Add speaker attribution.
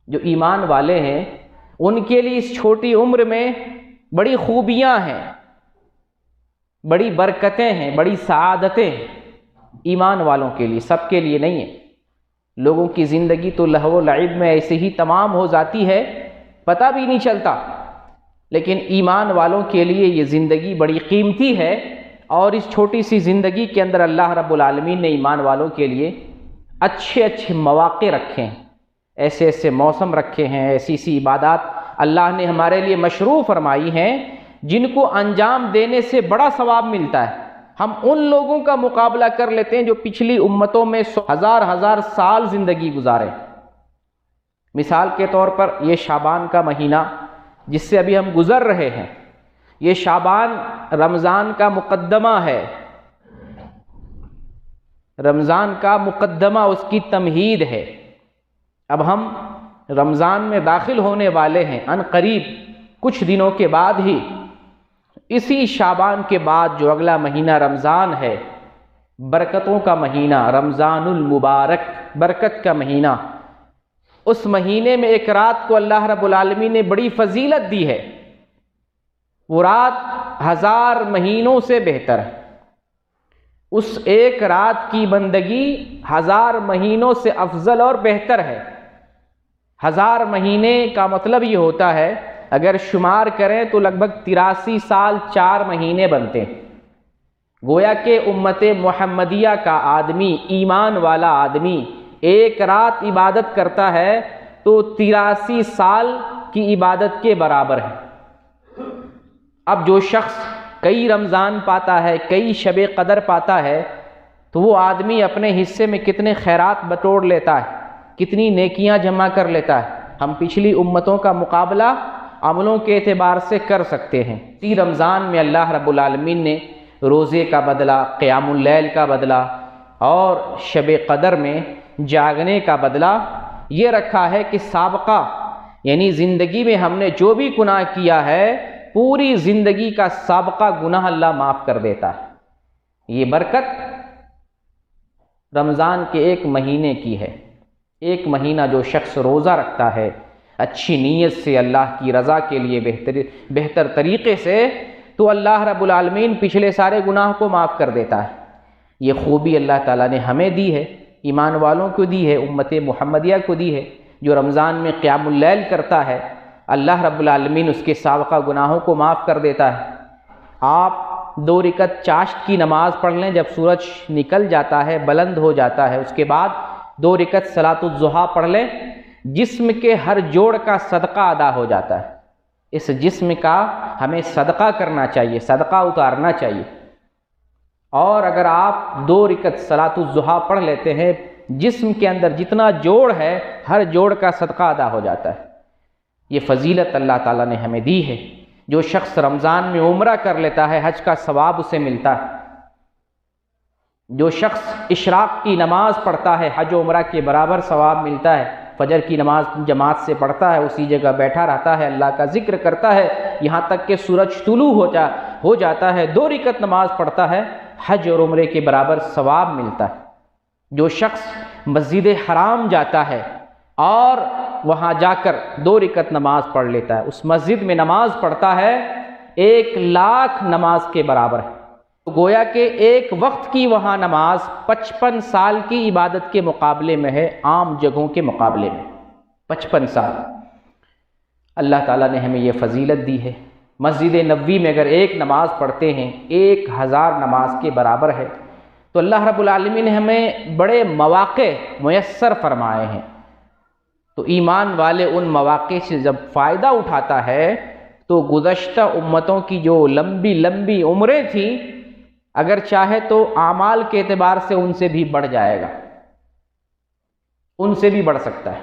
Speaker 1: جو ایمان والے ہیں ان کے لیے اس چھوٹی عمر میں بڑی خوبیاں ہیں، بڑی برکتیں ہیں، بڑی سعادتیں ہیں ایمان والوں کے لیے، سب کے لیے نہیں ہے۔ لوگوں کی زندگی تو لہو و لعب میں ایسے ہی تمام ہو جاتی ہے، پتہ بھی نہیں چلتا، لیکن ایمان والوں کے لیے یہ زندگی بڑی قیمتی ہے، اور اس چھوٹی سی زندگی کے اندر اللہ رب العالمین نے ایمان والوں کے لیے اچھے اچھے مواقع رکھے ہیں، ایسے ایسے موسم رکھے ہیں، ایسی ایسی عبادات اللہ نے ہمارے لیے مشروع فرمائی ہیں جن کو انجام دینے سے بڑا ثواب ملتا ہے۔ ہم ان لوگوں کا مقابلہ کر لیتے ہیں جو پچھلی امتوں میں ہزار سال زندگی گزارے۔ مثال کے طور پر یہ شعبان کا مہینہ جس سے ابھی ہم گزر رہے ہیں، یہ شعبان رمضان کا مقدمہ ہے، رمضان کا مقدمہ اس کی تمہید ہے۔ اب ہم رمضان میں داخل ہونے والے ہیں، ان قریب کچھ دنوں کے بعد ہی اسی شعبان کے بعد جو اگلا مہینہ رمضان ہے، برکتوں کا مہینہ، رمضان المبارک، برکت کا مہینہ، اس مہینے میں ایک رات کو اللہ رب العالمین نے بڑی فضیلت دی ہے، وہ رات 1000 مہینوں سے بہتر ہے۔ اس ایک رات کی بندگی 1000 مہینوں سے افضل اور بہتر ہے۔ 1000 مہینے کا مطلب یہ ہوتا ہے اگر شمار کریں تو لگ بھگ 83 سال 4 مہینے بنتے ہیں۔ گویا کہ امت محمدیہ کا آدمی، ایمان والا آدمی ایک رات عبادت کرتا ہے تو 83 سال کی عبادت کے برابر ہے۔ اب جو شخص کئی رمضان پاتا ہے، کئی شب قدر پاتا ہے، تو وہ آدمی اپنے حصے میں کتنے خیرات بٹور لیتا ہے، کتنی نیکیاں جمع کر لیتا ہے۔ ہم پچھلی امتوں کا مقابلہ عملوں کے اعتبار سے کر سکتے ہیں۔ اسی رمضان میں اللہ رب العالمین نے روزے کا بدلہ، قیام اللیل کا بدلہ اور شب قدر میں جاگنے کا بدلہ یہ رکھا ہے کہ سابقہ یعنی زندگی میں ہم نے جو بھی گناہ کیا ہے، پوری زندگی کا سابقہ گناہ اللہ معاف کر دیتا ہے۔ یہ برکت رمضان کے ایک مہینے کی ہے۔ ایک مہینہ جو شخص روزہ رکھتا ہے اچھی نیت سے اللہ کی رضا کے لیے بہتر طریقے سے، تو اللہ رب العالمین پچھلے سارے گناہ کو معاف کر دیتا ہے۔ یہ خوبی اللہ تعالیٰ نے ہمیں دی ہے، ایمان والوں کو دی ہے، امت محمدیہ کو دی ہے۔ جو رمضان میں قیام اللیل کرتا ہے اللہ رب العالمین اس کے سابقہ گناہوں کو معاف کر دیتا ہے۔ آپ 2 رکعت چاشت کی نماز پڑھ لیں، جب سورج نکل جاتا ہے، بلند ہو جاتا ہے، اس کے بعد 2 رکعت صلاۃ الضحیٰ پڑھ لیں، جسم کے ہر جوڑ کا صدقہ ادا ہو جاتا ہے۔ اس جسم کا ہمیں صدقہ کرنا چاہیے، صدقہ اتارنا چاہیے۔ اور اگر آپ 2 رکعت صلاۃ الضحیٰ پڑھ لیتے ہیں، جسم کے اندر جتنا جوڑ ہے ہر جوڑ کا صدقہ ادا ہو جاتا ہے۔ یہ فضیلت اللہ تعالیٰ نے ہمیں دی ہے۔ جو شخص رمضان میں عمرہ کر لیتا ہے حج کا ثواب اسے ملتا ہے۔ جو شخص اشراق کی نماز پڑھتا ہے حج و عمرہ کے برابر ثواب ملتا ہے۔ فجر کی نماز جماعت سے پڑھتا ہے، اسی جگہ بیٹھا رہتا ہے، اللہ کا ذکر کرتا ہے یہاں تک کہ سورج طلوع ہو جاتا ہے، 2 رکعت نماز پڑھتا ہے، حج اور عمرے کے برابر ثواب ملتا ہے۔ جو شخص مسجد حرام جاتا ہے اور وہاں جا کر 2 رکعت نماز پڑھ لیتا ہے، اس مسجد میں نماز پڑھتا ہے 1,00,000 نماز کے برابر ہے۔ گویا کہ ایک وقت کی وہاں نماز 55 سال کی عبادت کے مقابلے میں ہے، عام جگہوں کے مقابلے میں 55 سال۔ اللہ تعالیٰ نے ہمیں یہ فضیلت دی ہے۔ مسجد نبوی میں اگر ایک نماز پڑھتے ہیں 1000 نماز کے برابر ہے، تو اللہ رب العالمین نے ہمیں بڑے مواقع میسر فرمائے ہیں۔ تو ایمان والے ان مواقع سے جب فائدہ اٹھاتا ہے تو گزشتہ امتوں کی جو لمبی عمریں تھیں، اگر چاہے تو اعمال کے اعتبار سے ان سے بھی بڑھ جائے گا، ان سے بھی بڑھ سکتا ہے۔